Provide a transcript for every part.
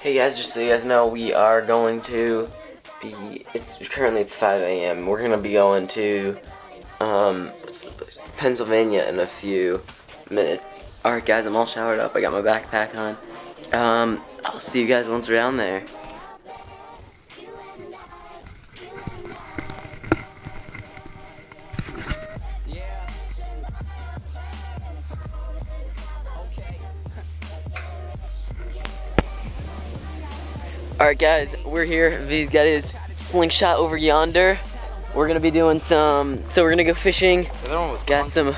Hey guys, just so you guys know, we are going to be, currently it's 5 a.m. We're going to be going to, what's the place? Pennsylvania in a few minutes. Alright guys, I'm all showered up. I got my backpack on. I'll see you guys once we're down there. Alright guys, we're here. V's got his slingshot over yonder. We're gonna be doing so we're gonna go fishing. Got some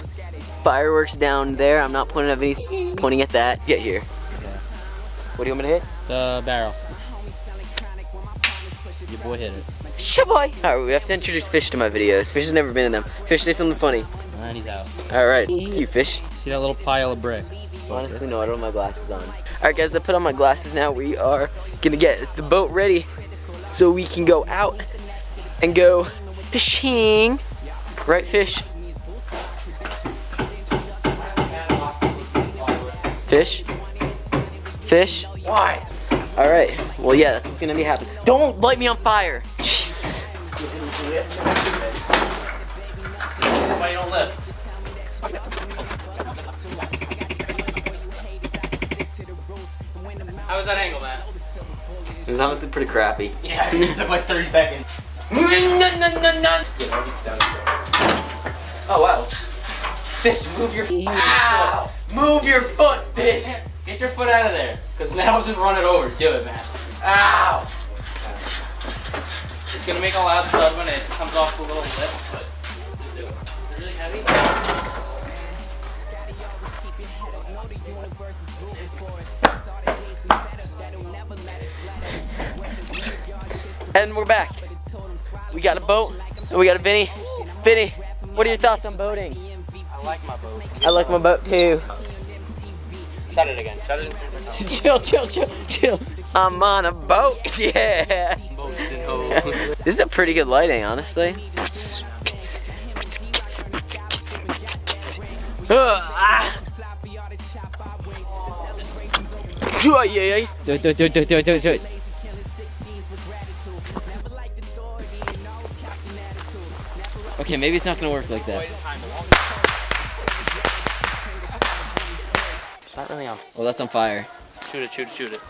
fireworks down there. I'm not pointing at Vinny's, pointing at that. Get here. Yeah. What do you want me to hit? The barrel. Your boy hit it. Sure boy! Alright, we have to introduce Fish to my videos. Fish has never been in them. Fish, say something funny. Alright, he's out. Alright, cute Fish. See that little pile of bricks? Honestly, no, I don't have my glasses on. Alright guys, I put on my glasses now. We are gonna get the boat ready so we can go out and go fishing. Right, Fish? Fish? Fish? Why? Alright, well yeah, that's what's gonna be happening. Don't light me on fire! Jeez. Why you don't lift? How was that angle, man? It was honestly pretty crappy. Yeah, it took like 30 seconds. Oh wow. Fish, move your Ow! Move your foot, Fish! Get your foot out of there, because now I'll just run it over. Do it, man. Ow! It's gonna make a loud thud when it comes off the little lip, but just do it. Is it really heavy? And we're back. We got a boat, and we got a Vinny. Vinny, what are your thoughts on boating? I like my boat. I like my boat too. Shut it again. Shut it. Chill. I'm on a boat, yeah. Boats and hoes. This is a pretty good lighting, honestly. Do it. Okay, maybe it's not gonna work like that. It's not really on. Well, that's on fire. Shoot it.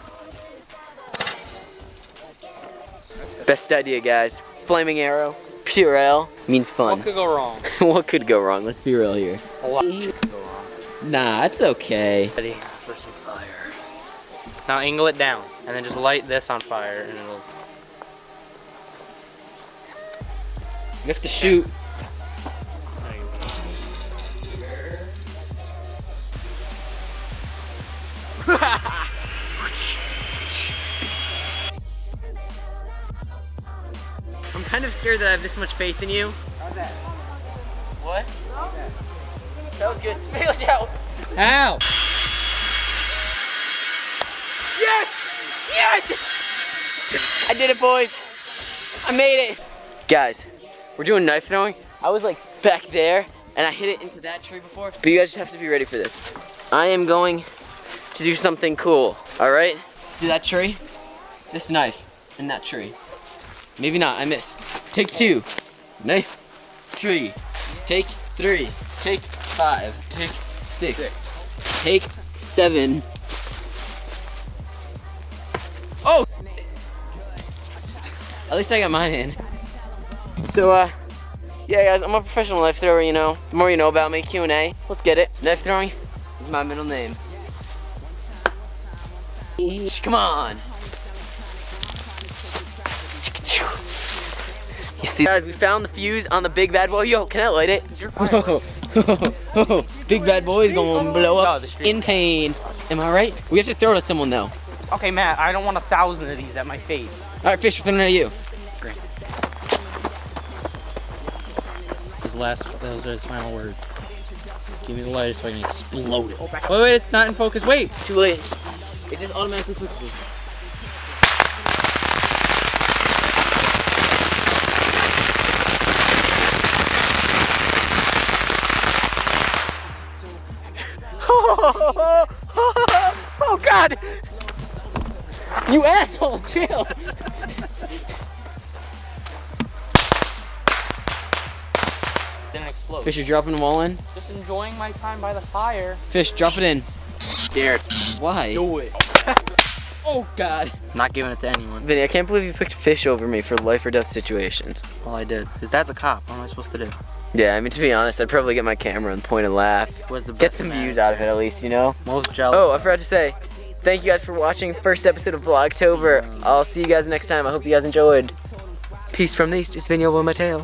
Best idea, guys. Flaming arrow, Purell, means fun. What could go wrong? What could go wrong? Let's be real here. A lot could go wrong. Nah, it's okay. Ready for some fire. Now angle it down, and then just light this on fire, and it'll... You have to shoot. There you go. I'm kind of scared that I have this much faith in you. How's that? What? That was good. Watch out. Ow! Yes! I did it, boys. I made it. Guys, we're doing knife throwing. I was like back there, and I hit it into that tree before. But you guys just have to be ready for this. I am going to do something cool, all right? See that tree? This knife in that tree. Maybe not, I missed. Take 2. Knife, tree. Take 3. Take 5. Take 6. Take 7. Oh! At least I got mine in. So, yeah guys, I'm a professional knife thrower, you know. The more you know about me, Q&A. Let's get it. Knife throwing is my middle name. Come on. You see, guys, we found the fuse on the big bad boy. Yo, can I light it? It's your fireworks. Big bad boy is going to blow up in pain. Am I right? We have to throw it at someone, though. Okay, Matt, I don't want 1,000 of these at my face. All right, Fish, we're throwing it at you. Great. Those are his final words. Give me the lighter so I can explode it. Wait, it's not in focus. Wait. Too late. It just automatically focuses. Oh God! You asshole, chill. Didn't explode. Fish, you're dropping them all in? Just enjoying my time by the fire. Fish, drop it in. Scared. Why? Do it. Oh, God. Not giving it to anyone. Vinny, I can't believe you picked fish over me for life or death situations. Well, I did. His dad's a cop. What am I supposed to do? Yeah, I mean, to be honest, I'd probably get my camera and point and laugh. What's the Get best some man? views out of it at least, you know? Most jealous. Oh, I forgot to say, thank you guys for watching first episode of Vlogtober. I'll see you guys next time. I hope you guys enjoyed. Peace from the east. It's been Yo Boy Mateo.